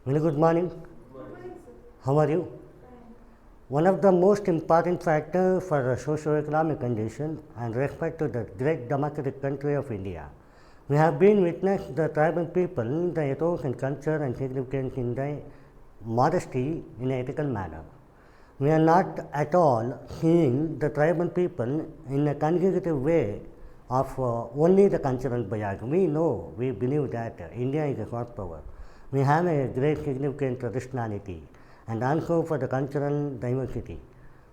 Very good morning. How are you? One of the most important factors for the socio-economic condition and respect to the great democratic country of India, we have been witnessed the tribal people, the ethos and culture and significance in the modesty in an ethical manner. We are not at all seeing the tribal people in a consecutive way of only the cultural bias. We know, we believe that India is a hot power. We have a great significant traditionality and also for the cultural diversity.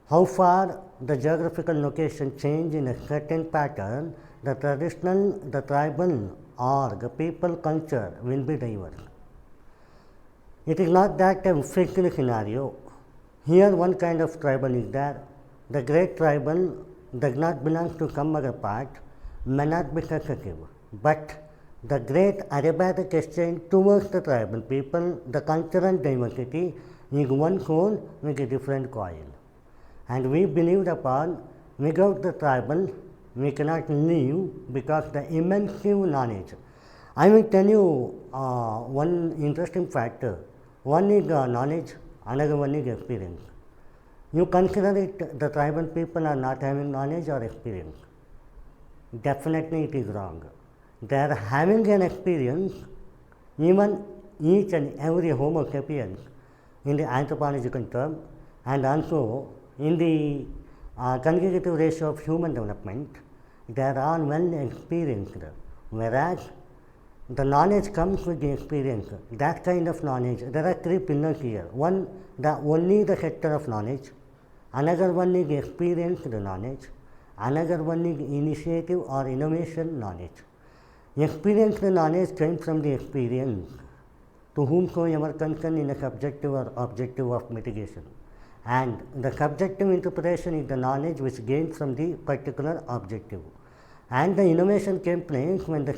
How far the geographical location change in a certain pattern, the traditional, the tribal or the people culture will be diverse. It is not that a fixed scenario. Here one kind of tribal is there. The great tribal does not belong to some other part, may not be successive, but the great Arabic exchange towards the tribal people, the cultural diversity is one coin with a different coil. And we believed upon without the tribal we cannot live because the immense knowledge. I will tell you one interesting factor. One is knowledge, another one is experience. You consider it the tribal people are not having knowledge or experience. Definitely it is wrong. They are having an experience, even each and every Homo sapiens in the anthropological term and also in the consecutive ratio of human development, they are all well experienced. Whereas the knowledge comes with the experience. That kind of knowledge, there are three pillars here. One, only the sector of knowledge. Another one is experienced knowledge. Another one is initiative or innovation knowledge. Experienced knowledge came from the experience to whomsoever concerned in a subjective or objective of mitigation. And the subjective interpretation is the knowledge which gained from the particular objective. And the innovation came place when the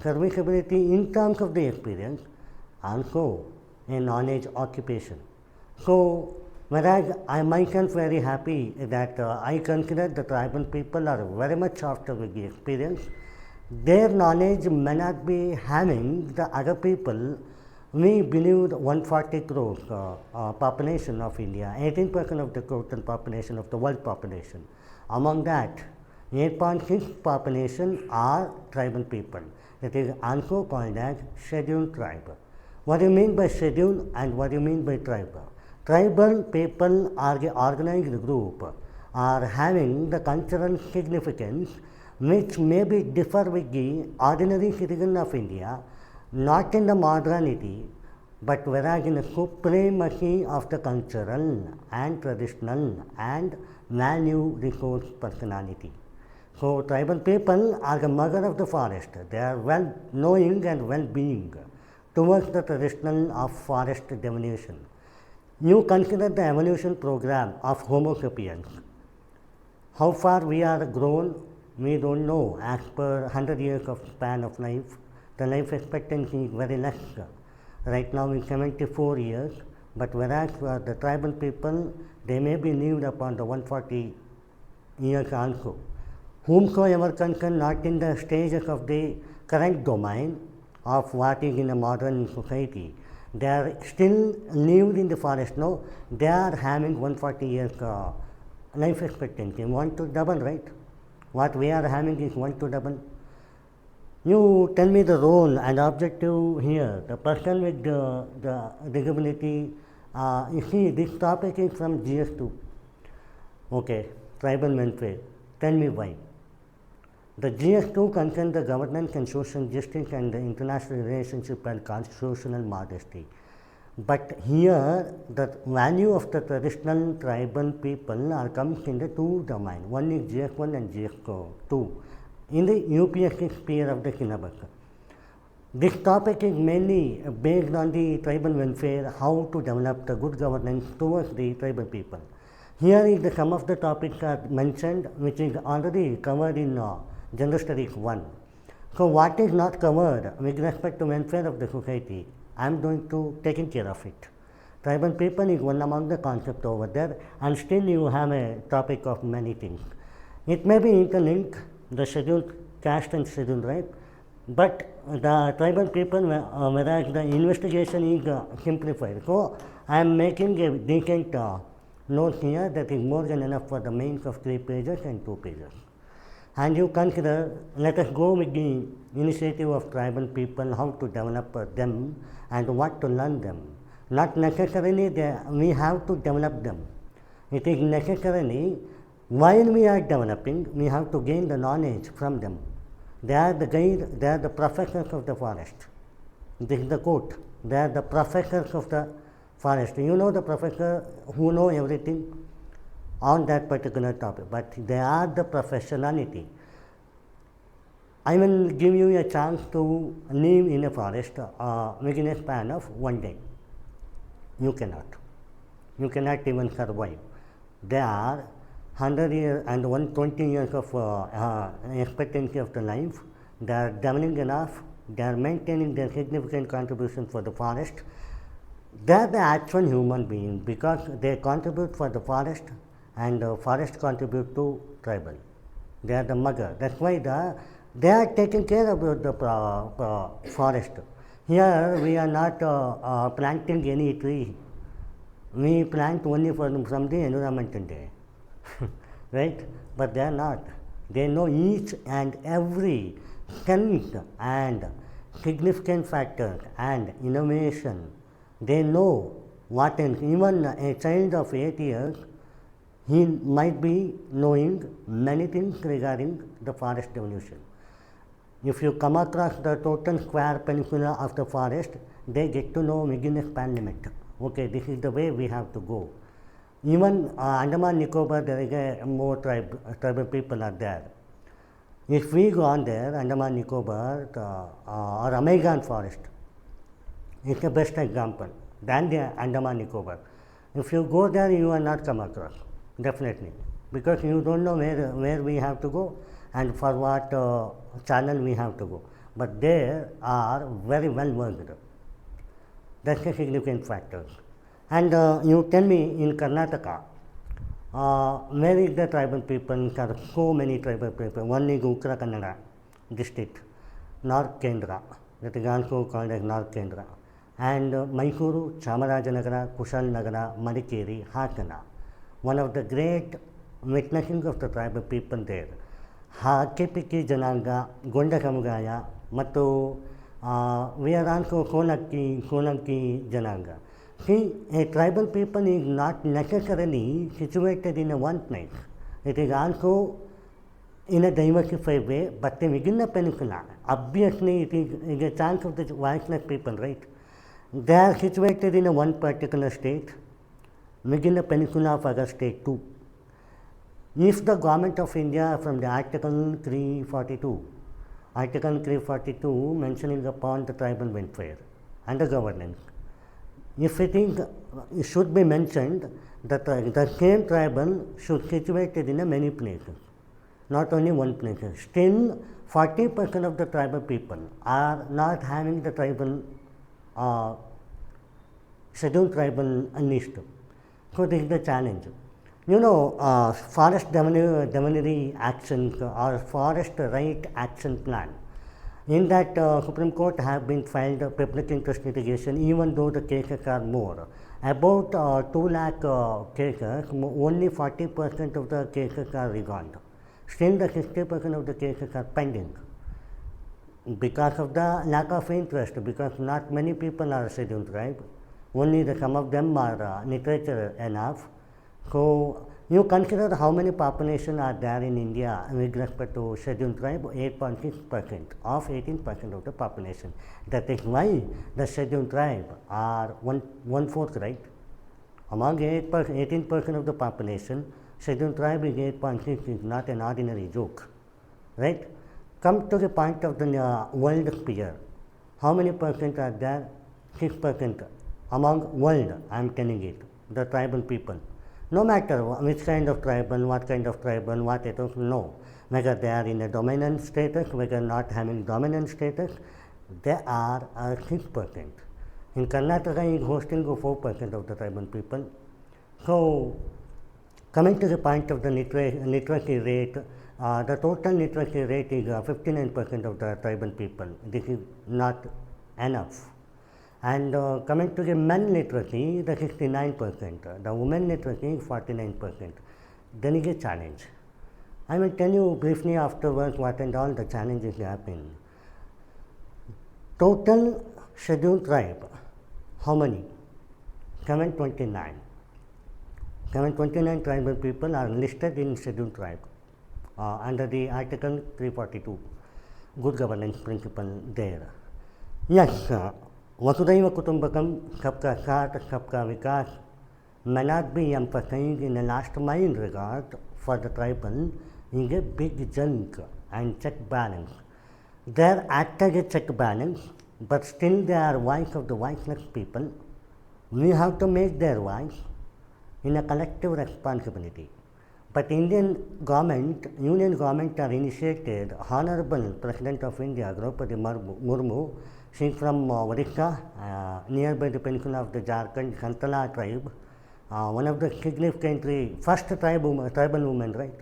serviceability in terms of the experience, also a knowledge occupation. So, whereas I myself very happy that I consider the tribal people are very much after with the experience. Their knowledge may not be having the other people. We believed 140 crores population of India, 18% of the total population of the world population. Among that, 8.6 population are tribal people. It is also called as scheduled tribe. What do you mean by scheduled and what do you mean by tribal? Tribal people are the organized group, are having the cultural significance which may be differ with the ordinary citizen of India, not in the modernity, but whereas in the supremacy of the cultural and traditional and value resource personality. So tribal people are the mother of the forest. They are well knowing and well being towards the traditional of forest domination. You consider the evolution program of Homo sapiens. How far we are grown, we don't know. As per 100 years of span of life, the life expectancy is very less. Right now is 74 years, but whereas the tribal people, they may be lived upon the 140 years also. Whomsoever concerned not in the stages of the current domain of what is in a modern society, they are still lived in the forest. No, they are having 140 years life expectancy, 1 to double, right? What we are having is 1 to double. You tell me the role and objective here. The person with the disability, you see this topic is from GS2. Okay, tribal welfare. Tell me why. The GS2 concerns the governance and social justice and the international relationship and constitutional modesty. But here the value of the traditional tribal people are comes in the two domains. One is GS1 and GS2 in the UPSC sphere of the syllabus. This topic is mainly based on the tribal welfare, how to develop the good governance towards the tribal people. Here is the some of the topics are mentioned which is already covered in General Studies 1. So what is not covered with respect to welfare of the society, I am going to taking care of it. Tribal people is one among the concepts over there, and still you have a topic of many things. It may be interlinked, the scheduled caste and scheduled tribe, But the tribal people, whereas the investigation is simplified. So I am making a decent note here that is more than enough for the mains of 3 pages and 2 pages. And you consider, let us go with the initiative of tribal people, how to develop them and what to learn them. Not necessarily we have to develop them. It is necessarily, while we are developing, we have to gain the knowledge from them. They are the guide, they are the professors of the forest. This is the quote. They are the professors of the forest. You know the professor who know everything on that particular topic, but they are the professionality. I will give you a chance to live in a forest within a span of 1 day. You cannot. You cannot even survive. They are 100 years and 120 years of expectancy of the life. They are developing enough. They are maintaining their significant contribution for the forest. They are the actual human being because they contribute for the forest and forest contribute to tribal. They are the mother. That's why they are taking care about the forest. Here we are not planting any tree. We plant only from the environmental day. Right? But they are not. They know each and every strength and significant factor and innovation. They know what even a child of 8 years, he might be knowing many things regarding the forest evolution. If you come across the total square peninsula of the forest, they get to know within a span limit. Okay, this is the way we have to go. Even Andaman Nicobar, there is a more tribal people are there. If we go on there, Andaman Nicobar or Amazon forest, it's the best example than the Andaman Nicobar. If you go there, you will not come across, definitely, because you don't know where we have to go and for what channel we have to go. But they are very well worked. That's a significant factor. And you tell me in Karnataka, where is the tribal people? There are so many tribal people. One is Uttara Kannada district, North Kendra, that is also called as North Kendra. And Mysuru, Chamarajanagar, Kushalnagar, Madikeri, Hakana. One of the great witnessing of the tribal people there. Hakepiki Jananga, Gonda Samugaya, Matu, we are also Konaki Jananga. See, a tribal people is not necessarily situated in a one place. It is also in a diversified way, but within the peninsula, obviously it is a chance of the voiceless people, right? They are situated in a one particular state, within the peninsula of other state too. If the government of India from the Article 342 mentioning upon the tribal welfare and the governance, if it should be mentioned that the same tribal should be situated in many places, not only one place. Still, 40% of the tribal people are not having the tribal scheduled tribal list. So this is the challenge. You know, forest delivery action or forest right action plan. In that, Supreme Court have been filed public interest litigation, even though the cases are more. About 2 lakh cases, only 40% of the cases are resolved. Still, the 60% of the cases are pending because of the lack of interest, because not many people are scheduled tribe. Only some of them are literature enough. So, you consider how many population are there in India with respect to scheduled tribe, 8.6% of 18% of the population. That is why the scheduled tribe are one-fourth, right? Among 18% of the population, scheduled tribe is 8.6 is not an ordinary joke, right? Come to the point of the world sphere. How many percent are there? 6% among world, I am telling it, the tribal people. No matter which kind of tribal, what kind of tribal, what it is, no. Whether they are in a dominant status, whether not having dominant status, they are 6%. In Karnataka is hosting 4% of the tribal people. So, coming to the point of the literacy rate, The total literacy rate is 59% of the tribal people. This is not enough. And coming to the men literacy, the 69%, the women literacy is 49%. Then is a challenge. I will tell you briefly afterwards what and all the challenges happen. Total scheduled tribe, how many? 729. 729 tribal people are listed in scheduled tribe under the Article 342, good governance principle there. Yes, Vasudhaiva Kutumbakam, Sabka Saath, Sabka Vikas may not be emphasized in a last mile regard for the tribal in a big chunk and check balance. They are act as a check balance, but still they are voice of the voiceless people. We have to make their voice in a collective responsibility. But Indian government, Union government are initiated, Honorable President of India, Draupadi Murmu, she is from Odisha, nearby the peninsula of the Jharkhand, Santala tribe, one of the significantly first tribal women, right?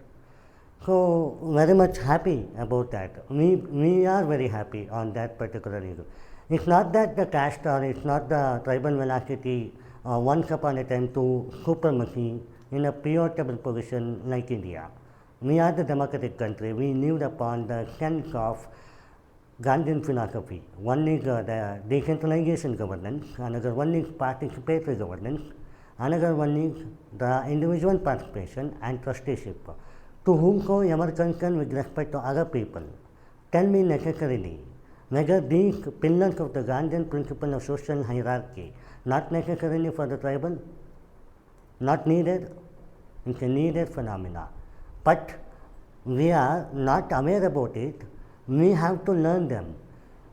So, very much happy about that. We are very happy on that particular issue. It's not that the caste or it's not the tribal velocity once upon a time to supremacy in a pivotable position like India. We are the democratic country. We lived upon the sense of Gandhian philosophy. One is the decentralization governance, another one is participatory governance, another one is the individual participation and trusteeship. To whom so ever concerned with respect to other people, tell me necessarily whether these pillars of the Gandhian principle of social hierarchy not necessarily for the tribal, not needed, it's a needed phenomena. But we are not aware about it, we have to learn them.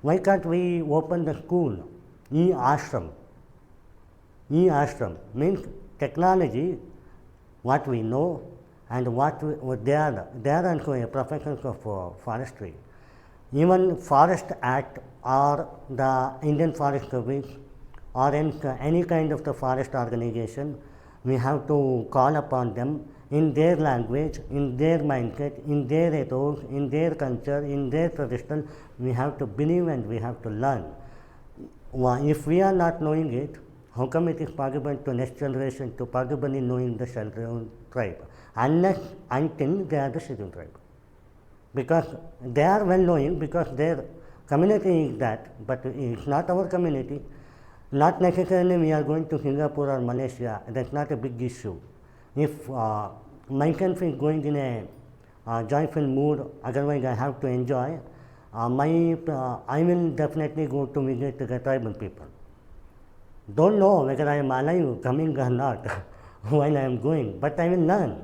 Why can't we open the school, e-ashram? E-ashram means technology, what we know and what they are also a professions of forestry. Even Forest Act or the Indian Forest Service or any kind of the forest organization, we have to call upon them in their language, in their mindset, in their ethos, in their culture, in their tradition. We have to believe and we have to learn. If we are not knowing it, how come it is possible to next generation to possibly knowing the scheduled tribe? Unless until they are the scheduled tribe. Because they are well knowing, because their community is that, but it's not our community. Not necessarily we are going to Singapore or Malaysia, that's not a big issue. If myself is going in a joyful mood, otherwise I have to enjoy, I will definitely go to visit the tribal people. Don't know whether I am alive, coming or not while I am going, but I will learn.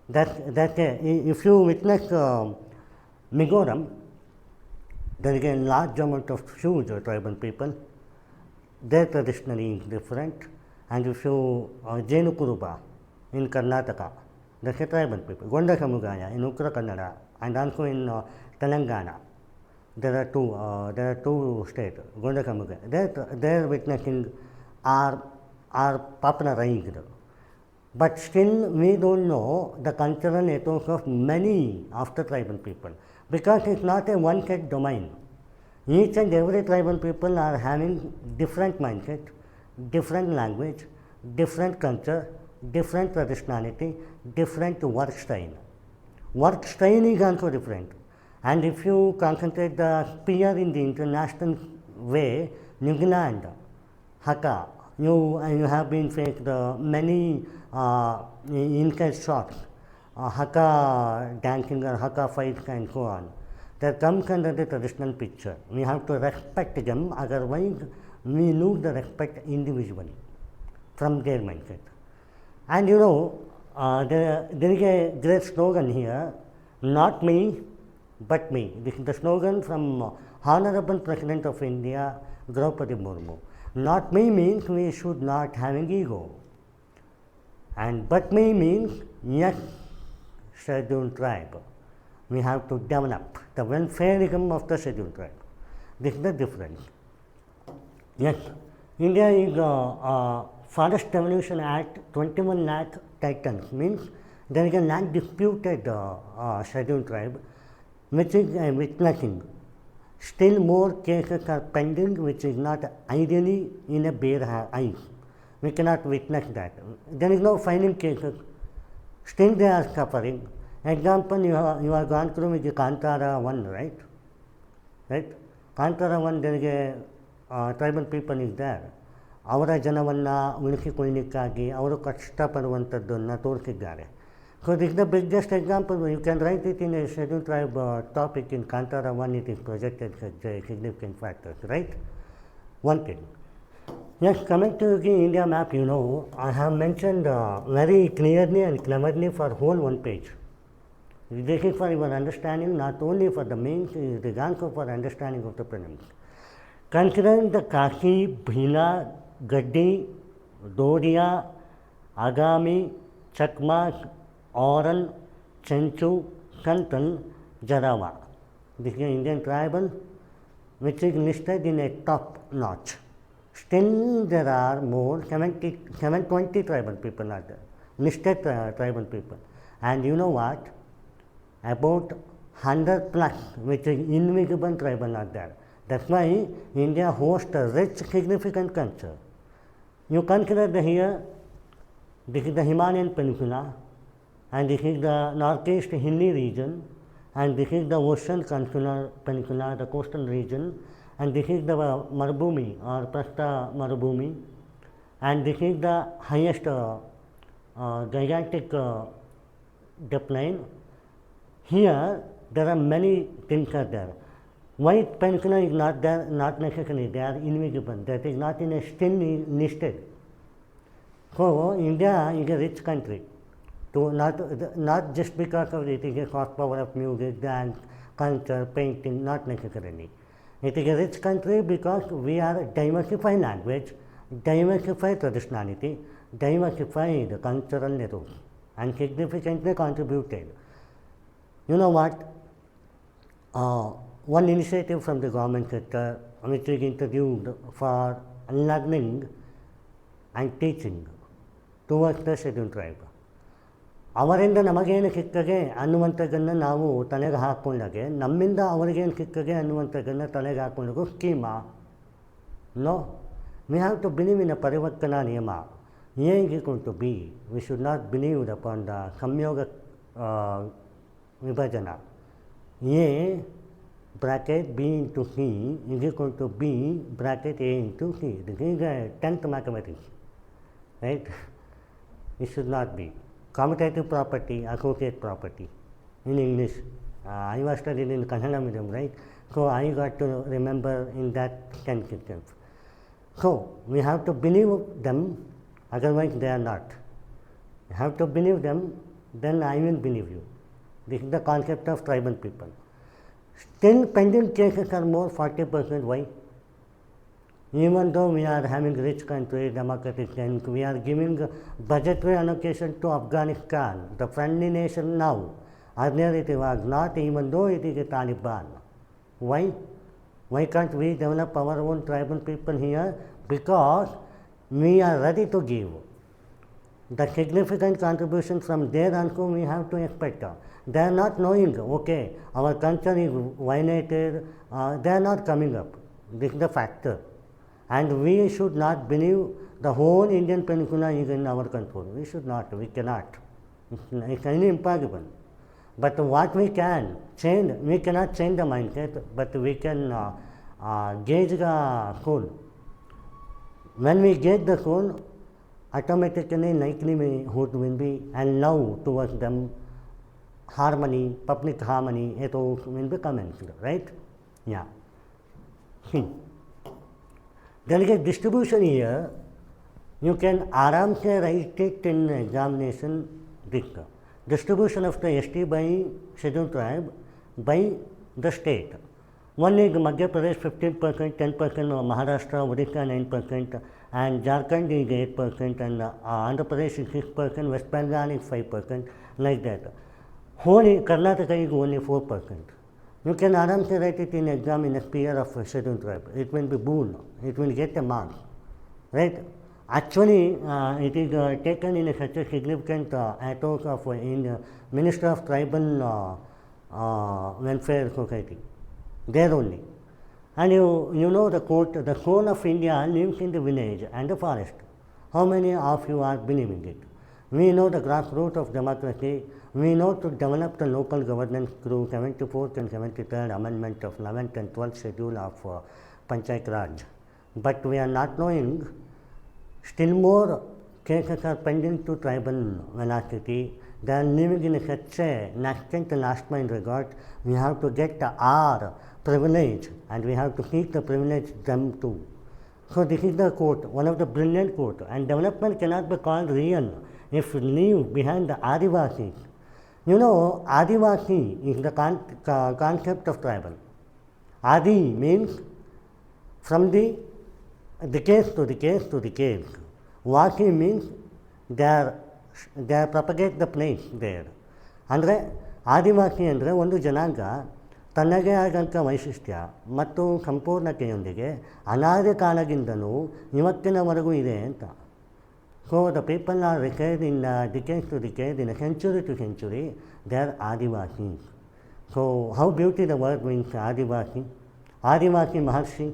If you witness Mizoram, there is a large amount of huge tribal people. Their traditionally is different. And if you Jenukuruba in Karnataka, that's a tribal people. Gonda Samugaya in Uttara Kannada and also in Telangana. There are two states, Gonda Samugaya. Their witnessing are popularized. But still we don't know the cultural ethos of many of the tribal people, because it's not a one-set domain. Each and every tribal people are having different mindset, different language, different culture, different traditionality, different work style. Work style is also different. And if you concentrate the sphere in the international way, New Zealand, Haka, you have been faced many inside shots, Haka dancing or Haka fights and so on. That comes under the traditional picture. We have to respect them, otherwise we lose the respect individually from their mindset. And you know, there is a great slogan here, not me, but me. This is the slogan from Honorable President of India, Draupadi Murmu. Not me means we should not have an ego. And but me means yes, scheduled tribe. We have to develop the welfareism of the scheduled tribe. This is the difference. Yes, India is Forest Evolution Act 21 lakh titans, means There is a non-disputed scheduled tribe, which is witnessing. Still more cases are pending, which is not ideally in a bare eyes. We cannot witness that. There is no final cases. Still they are suffering. Example, you have gone through with the Kantara 1, right? Right? Kantara 1, there is a tribal people is there. ಅವರ ಜನವನ್ನು ಉಳಿಸಿಕೊಳ್ಳಿಕ್ಕಾಗಿ ಅವರು ಕಷ್ಟಪಡುವಂಥದ್ದನ್ನು ತೋರಿಸಿದ್ದಾರೆ. So this is the biggest example. You can write it in a scheduled tribe topic in Kantara 1, it is projected as significant factors, right? One thing. Yes, coming to the India map, I have mentioned very clearly and cleverly for whole one page. This is for your understanding, not only for the mains, it is also for understanding of the prelims. Considering the Kashi, Bhila, Gaddi, Doria, Agami, Chakmas, Oral, Chenchu, Santal, Jarawa. This is an Indian tribal which is listed in a top notch. Still there are more, 720 tribal people are there, listed tribal people. And you know what? About 100 plus, which is invisible tribal are there. That's why India hosts a rich, significant culture. You consider here, this is the Himalayan Peninsula, and this is the northeast Hindi region, and this is the ocean peninsula, the coastal region, and this is the Marubhumi or Prastha Marubhumi, and this is the highest gigantic plain. Here there are many things are there. White peninsula is not there, not necessarily, they are invisible, that is not in a still listed. So India is a rich country. Not just because of it is a soft power of music, dance, culture, painting, not necessarily. It is a rich country because we are diversified language, diversified traditionality, diversified cultural roots, and significantly contributed. You know what? One initiative from the government sector which is introduced for learning and teaching towards the scheduled tribe. ಅವರಿಂದ ನಮಗೇನು ಸಿಕ್ಕಗೆ ಅನ್ನುವಂಥದ್ದನ್ನು ನಾವು ತಲೆಗೆ ಹಾಕ್ಕೊಂಡಾಗೆ ನಮ್ಮಿಂದ ಅವರಿಗೇನು ಸಿಕ್ಕಗೆ ಅನ್ನುವಂಥದ್ದನ್ನು ತಲೆಗೆ ಹಾಕ್ಕೊಂಡಾಗ schema no we have to believe in a ಪರಿವರ್ತನಾ ನಿಯಮ A is equal to B we should not believe upon the ಸಂಯೋಗ ವಿಭಜನ A bracket b into c is equal to b bracket a into c. This is a 10th mathematics, right? It should not be. Commutative property, associate property in English. I was studying in Kannada medium, right? So I got to remember in that 10 systems. So we have to believe them, otherwise they are not. You have to believe them, then I will believe you. This is the concept of tribal people. Still pending cases are more 40%. Why? Even though we are having rich country, democratic and we are giving budgetary allocation to Afghanistan, the friendly nation now. Earlier it was not, even though it is a Taliban. Why? Why can't we develop our own tribal people here? Because we are ready to give. The significant contribution from there also we have to expect. They are not knowing, okay, our culture is violated, they are not coming up. This is the factor. And we should not believe the whole Indian peninsula is in our control. We should not, we cannot. It's really impossible. But what we can change, we cannot change the mindset, but we can gauge the soul. When we gauge the soul, automatically likelihood will be, and love towards them, harmony, public harmony, it will be commenced, right? Yeah. There is a distribution here. You can aram se write it in examination. Distribution of the ST by scheduled tribe by the state. One is Madhya Pradesh 15%, 10%, Maharashtra, Odisha 9%, and Jharkhand is 8%, and Andhra Pradesh is 6%, West Bengal is 5%, like that. Whole Karnataka is only 4%. You can aramse write it in exam in a sphere of scheduled tribe. It will be boon. It will get a mark, right? Actually, it is taken in such a significant ethos of in Minister of Tribal Welfare Society. There only. And you know the quote, the soul of India lives in the village and the forest. How many of you are believing it? We know the grassroots of democracy. We know to develop the local governance through 74th and 73rd Amendment of 11th and 12th Schedule of Panchayat Raj. But we are not knowing, still more cases are pending to tribal velocity. They are living in such a nascent last mind regard. We have to get our privilege and we have to keep the privilege them too. So this is the quote, one of the brilliant quote. And development cannot be called real if we leave behind the Adivasis. You know, Adivasi is the concept of tribal. Adi means from the decades to decades to decades. Vasi means they propagate the place there. ಅಂದರೆ ಆದಿವಾಸಿ ಅಂದರೆ ಒಂದು ಜನಾಂಗ ತನ್ನದೇ ಆದಂಥ ವೈಶಿಷ್ಟ್ಯ ಮತ್ತು ಸಂಪೂರ್ಣತೆಯೊಂದಿಗೆ ಅನಾದಿ ಕಾಲದಿಂದಲೂ ಇವತ್ತಿನವರೆಗೂ ಇದೆ ಅಂತ. So the people are recorded in decades to decades, in a century to century, they are Adivasis. So how beautiful the word means Adivasi. Adivasi Maharshi,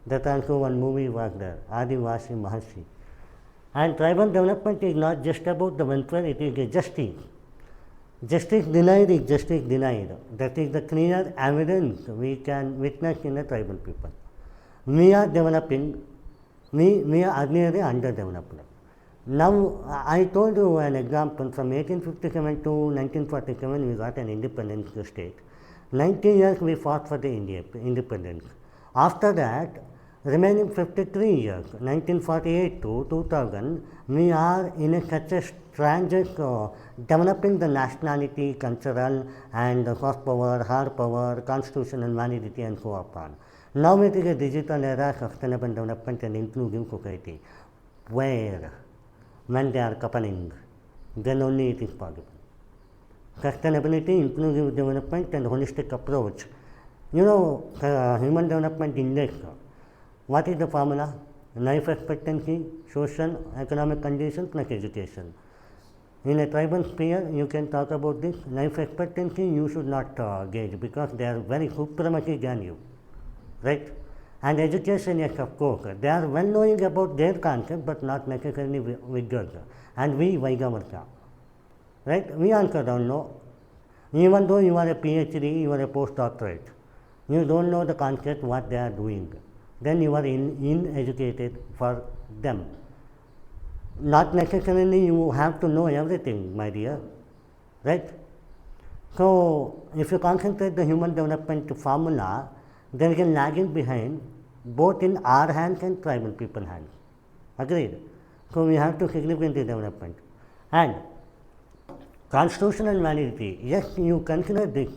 that also one movie was there, Adivasi Maharshi. And tribal development is not just about the welfare, it is a justice. Justice denied is justice denied. That is the clear evidence we can witness in the tribal people. We are developing, we are ordinarily underdeveloped. Now, I told you an example from 1857 to 1947 we got an independent state. 90 years we fought for the independence. After that, remaining 53 years, 1948 to 2000, we are in such a transit developing the nationality, cultural and soft power, hard power, constitutional validity and so on. Now it is a digital era, sustainable development and inclusive society, where when they are coupling, then only it is possible. Sustainability, inclusive development and holistic approach. You know, Human Development Index, what is the formula? Life expectancy, social, economic conditions plus education. In a tribal sphere, you can talk about this. Life expectancy you should not gauge because they are very supremacy than you, right? And education, yes, of course, they are well knowing about their concept but not necessarily vigorous. And we vice versa, right? We also don't know. Even though you are a PhD, you are a postdoctorate, you don't know the concept what they are doing. Then you are uneducated for them. Not necessarily you have to know everything, my dear, right? So if you concentrate the human development formula, there is a lagging behind both in our hands and tribal people hands. Agreed? So we have to significantly development. And constitutional validity, yes, you consider this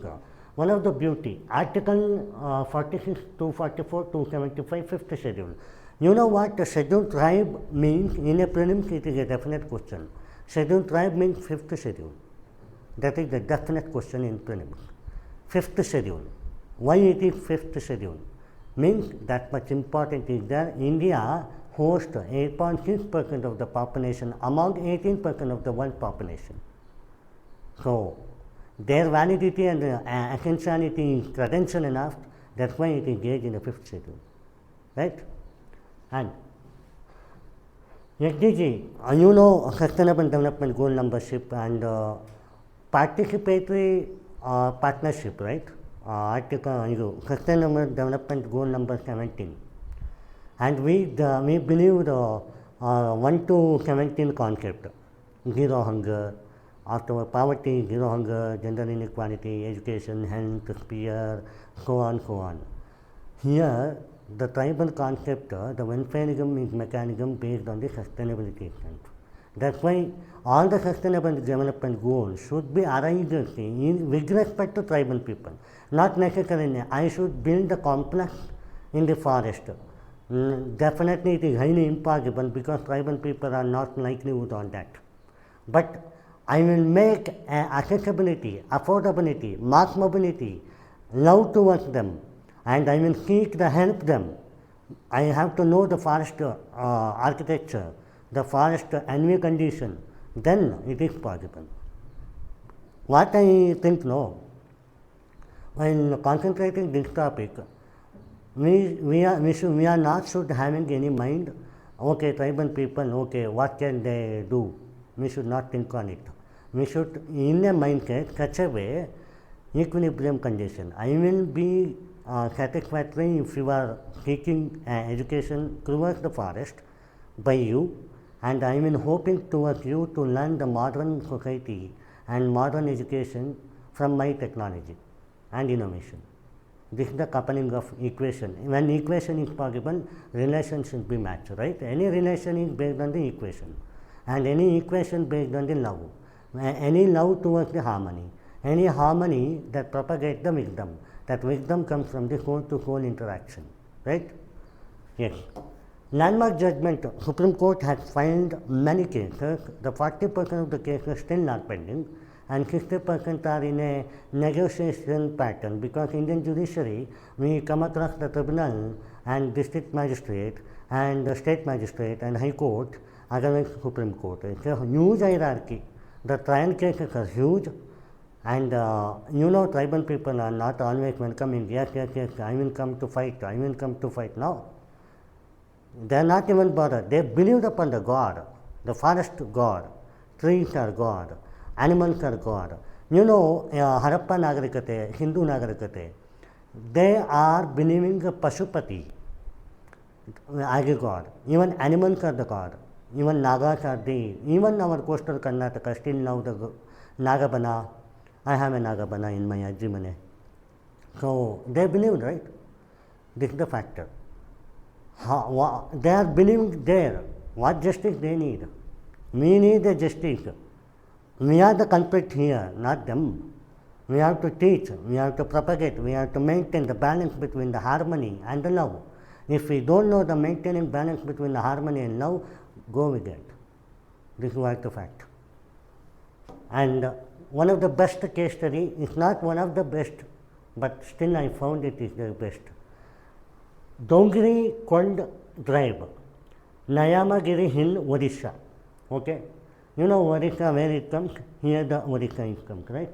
one of the beauty. Article 46 to 44 to 75, 5th schedule. You know what the scheduled tribe means? In a prelims it is a definite question. Scheduled tribe means 5th schedule. That is the definite question in prelims. 5th schedule. Why it is 5th schedule? Means that much important is that India hosts 8.6% of the population among 18% of the world population. So their validity and essentiality is credential enough, that's why it is engaged in the 5th schedule, right? And SDG, you know, Sustainable Development Goal membership and participatory partnership, right? Article Sustainable Development Goal number 17. And we believe the 1 to 17 concept, zero hunger, after poverty, zero hunger, gender inequality, education, health, sphere, so on, so on. Here, the tribal concept, the welfareism is mechanism based on the sustainability strength. That's why all the sustainable development goals should be arranged with respect to tribal people. Not necessarily, I should build a complex in the forest. Definitely it is highly impossible because tribal people are not likely on that. But I will make accessibility, affordability, mass mobility, love towards them, and I will seek to help them I have to know the forest architecture, the forest envy condition, then it is possible. What I think no, when concentrating this topic, we are not should having any mind, okay, tribal people, okay, what can they do? We should not think on it. We should, in a mindset, such a way, equilibrium condition. I will be satisfactory if you are seeking education towards the forest by you, and I am hoping towards you to learn the modern society and modern education from my technology and innovation. This is the coupling of equation. When equation is possible, relation should be matched, right? Any relation is based on the equation, and any equation based on the love. Any love towards the harmony. Any harmony that propagates the wisdom. That wisdom comes from the soul-to-soul interaction, right? Yes. Landmark judgment, Supreme Court has filed many cases. The 40% of the cases still not pending, and 60% are in a negotiation pattern, because Indian judiciary, we come across the tribunal and district magistrate and the state magistrate and high court, otherwise Supreme Court. It's a huge hierarchy. The trial cases are huge, and tribal people are not always welcoming. Yes, I will come to fight, I will come to fight. No. They are not even bothered. They believed upon the God, the forest God, trees are God, animals are God. Harappa Nagarikate, Hindu Nagarikate, they are believing Pashupati as a God. Even animals are the God. Even Nagas are the, even our coastal Karnataka, still now the Nagabana, I have a Nagabana in my Ajimane. So they believe, right? This is the factor. They are believing there. What justice they need? We need the justice. We are the culprit here, not them. We have to teach, we have to propagate, we have to maintain the balance between the harmony and the love. If we don't know the maintaining balance between the harmony and love, go with it. This is what the fact. And one of the best case study is not one of the best, but still I found it is the best. Dongri Kond Drive, Nayamagiri Hill, Odisha. Okay? You know Odisha, where it comes? Here the Odisha is comes, right?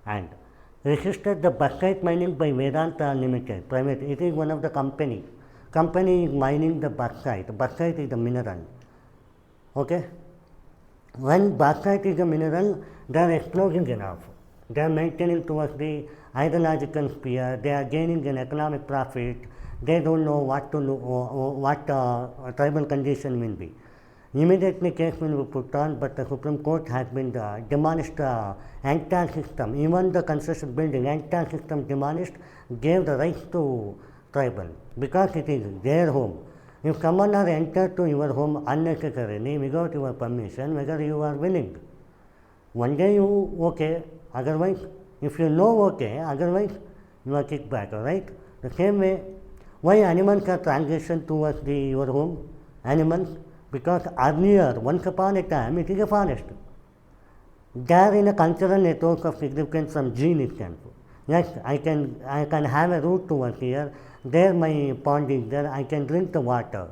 And registered the bauxite mining by Vedanta Limited, private. It is one of the company. Company is mining the bauxite. Bauxite is the mineral. Okay? When bauxite is a mineral, they are exploring enough. They are maintaining towards the ideological sphere. They are gaining an economic profit. They don't know what to know, what tribal condition will be. Immediately case will be put on, but the Supreme Court has been demolished the entire system. Even the construction building, entire system demolished, gave the right to tribal, because it is their home. If someone has entered to your home unnecessarily without your permission, whether you are willing, one day you okay, otherwise, if you know okay, otherwise you are kicked back, right? The same way, why animals are transitioned towards your home? Animals, because earlier, once upon a time, it is a forest. They are in a cultural network of significance from gene standpoint. Yes, I can have a route towards here. There my pond is there. I can drink the water.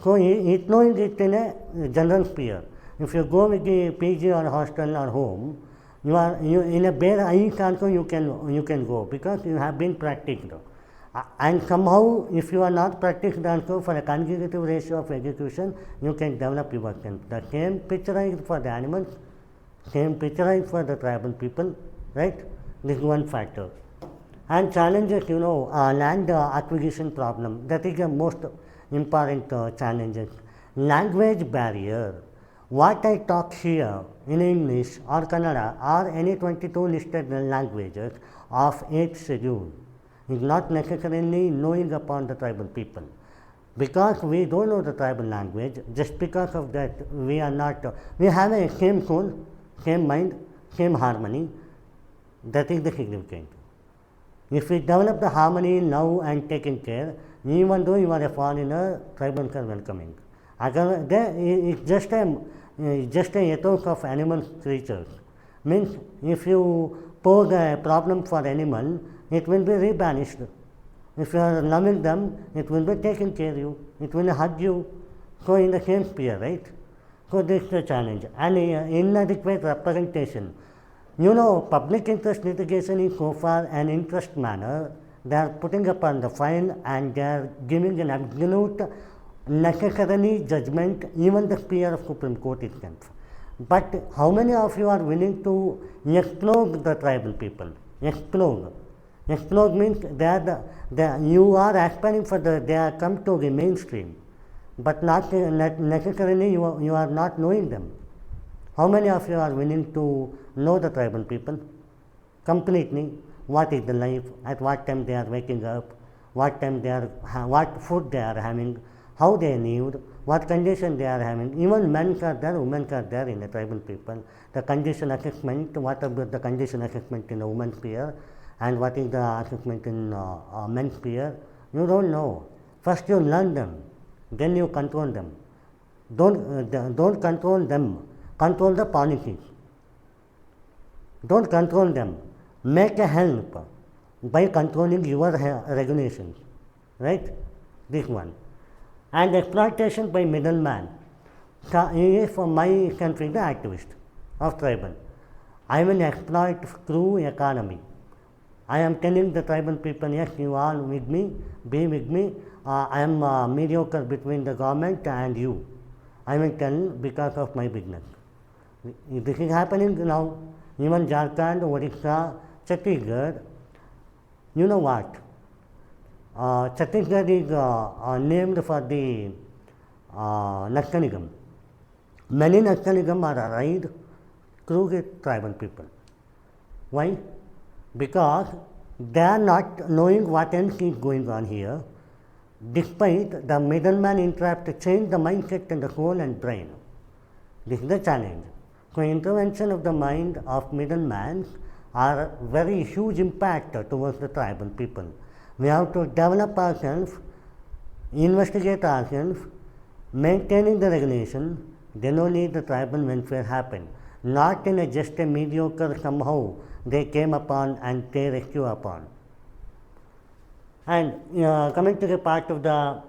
So it knowing it in a general sphere. If you go with the PG or hostel or home, you in a bare eyes also you can go, because you have been practiced. And somehow, if you are not practiced also, for a consecutive ratio of execution, you can develop your sense. The same picture is for the animals, same picture is for the tribal people, right? This is one factor. And challenges, land acquisition problem, that is the most important challenges. Language barrier. What I talk here in English or Kannada or any 22 listed languages of 8th schedule is not necessarily knowing upon the tribal people. Because we don't know the tribal language, just because of that we are not, we have a same soul, same mind, same harmony. That is the significance. If we develop the harmony now and taking care, even though you are a foreigner, tribals are welcoming. It's just a ethos of animal creatures. Means if you pose a problem for animal, it will be rebanished. If you are loving them, it will be taking care of you, it will hug you. So in the same sphere, right? So this is the challenge. And inadequate representation. Public interest litigation is so far an interest manner. They are putting upon the file and they are giving an absolute necessarily judgment, even the sphere of Supreme Court itself. But how many of you are willing to exclude the tribal people? Exclude. Exclude means you are aspiring for they are come to the mainstream, but not necessarily you are not knowing them. How many of you are willing to know the tribal people completely? What is the life, at what time they are waking up, what food they are having, how they lived, what condition they are having. Even men are there, women are there in the tribal people. The condition assessment, what about the condition assessment in the women's sphere and what is the assessment in men's sphere, you don't know. First you learn them, then you control them. Don't control them, control the policies. Don't control them, make a help by controlling your regulations, right? This one. And exploitation by middleman. He is for my country the activist of tribal. I will exploit through economy. I am telling the tribal people, yes, you are with me, be with me. I am mediocre between the government and you. I will tell because of my business. This is happening now. Even Jharkhand, Odisha, Chhattisgarh. You know what? Chhattisgarh is named for the Naxalism. Many Naxalism are arrived through the tribal people. Why? Because they are not knowing what else is going on here, despite the middleman interrupt to change the mindset and the soul and brain. This is the challenge. So intervention of the mind of middleman are very huge impact towards the tribal people. We have to develop ourselves, investigate ourselves, maintaining the regulation, then only the tribal welfare happen. Not in just a mediocre somehow they came upon and they rescue upon. And coming to the part of the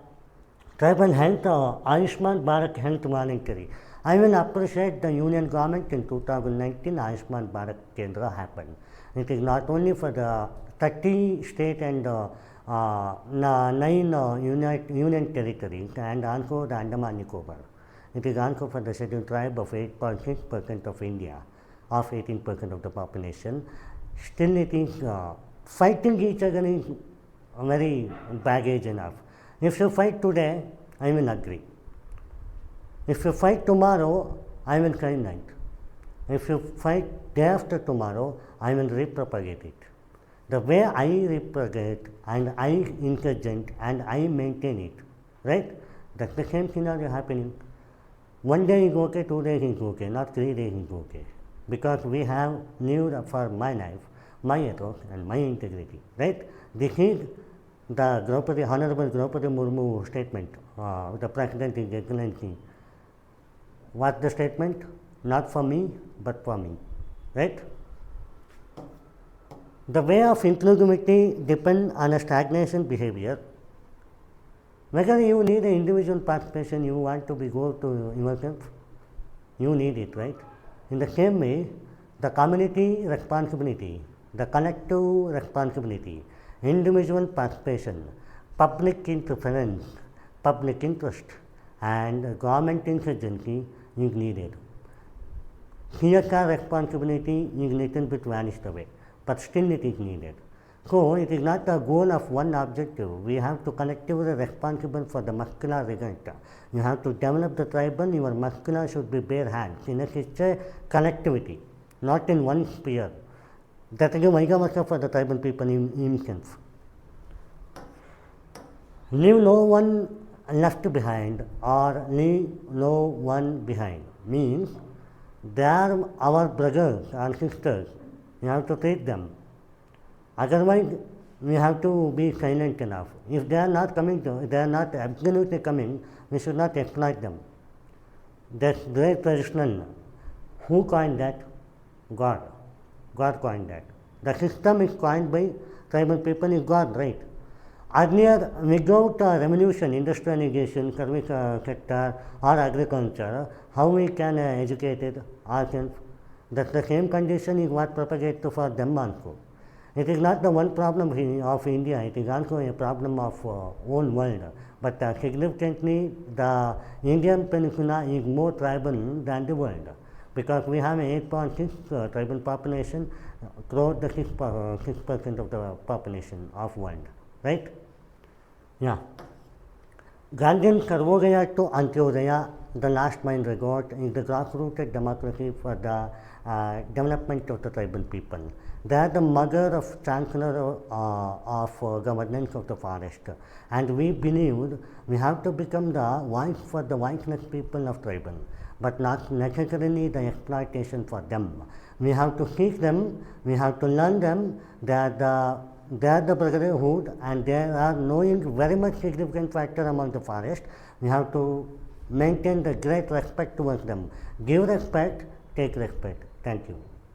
tribal health, Ayushman Bharat Health Voluntary. I will appreciate the union government in 2019 Ayushman Bharat Kendra happened. It is not only for the 30 state and 9 union territories and also the Andaman Nicobar. It is also for the scheduled tribe of 8.6% of India, of 18% of the population. Still it is fighting each other is very baggage enough. If you fight today, I will agree. If you fight tomorrow, I will silent. If you fight day after tomorrow, I will repropagate it. The way I repropagate and I interject and I maintain it, right? That's the same scenario happening. One day is okay, 2 days is okay, not 3 days is okay. Because we have need for my life, my ethos and my integrity, right? This is the Honorable Draupadi Murmu statement, the President is Excellency. What's the statement? Not for me, but for me, right? The way of inclusivity depends on a stagnation behavior. Whether you need an individual participation, you want to go to yourself, you need it, right? In the same way, the community responsibility, the collective responsibility, individual participation, public interference, public interest, and government insurgency is needed. CSR responsibility is little bit vanished away, but still it is needed. So it is not a goal of one objective. We have to collectively responsible for the muscular result. You have to develop the tribal, your muscular should be bare hands. In it's a collectivity, not in one sphere. That is a Vaigamasa for the tribal people in himself. Leave no one left behind or leave no one behind means they are our brothers and sisters. You have to treat them. Otherwise, we have to be silent enough. If they are not coming, they are not absolutely coming, we should not exploit them. That's very traditional. Who coined that? God. God coined that. The system is coined by tribal people is God, right? Earlier, without revolution, industrialization, karmic sector or agriculture, how we can educate ourselves? That's the same condition is what propagates for them also. It is not the one problem of India, it is also a problem of whole world. But significantly, the Indian peninsula is more tribal than the world, because we have 8.6 tribal population throughout the 6% of the population of world, right? Yeah. Gandhian Sarvodaya to Antyodaya, the last mile regard, is the grassrooted democracy for the development of the tribal people. They are the mother of chancellor of governance of the forest, and we believe we have to become the voice for the voiceless people of tribal, but not necessarily the exploitation for them. We have to teach them, we have to learn them. They are the brotherhood, and they are knowing very much significant factor among the forest. We have to maintain the great respect towards them. Give respect, take respect. Thank you.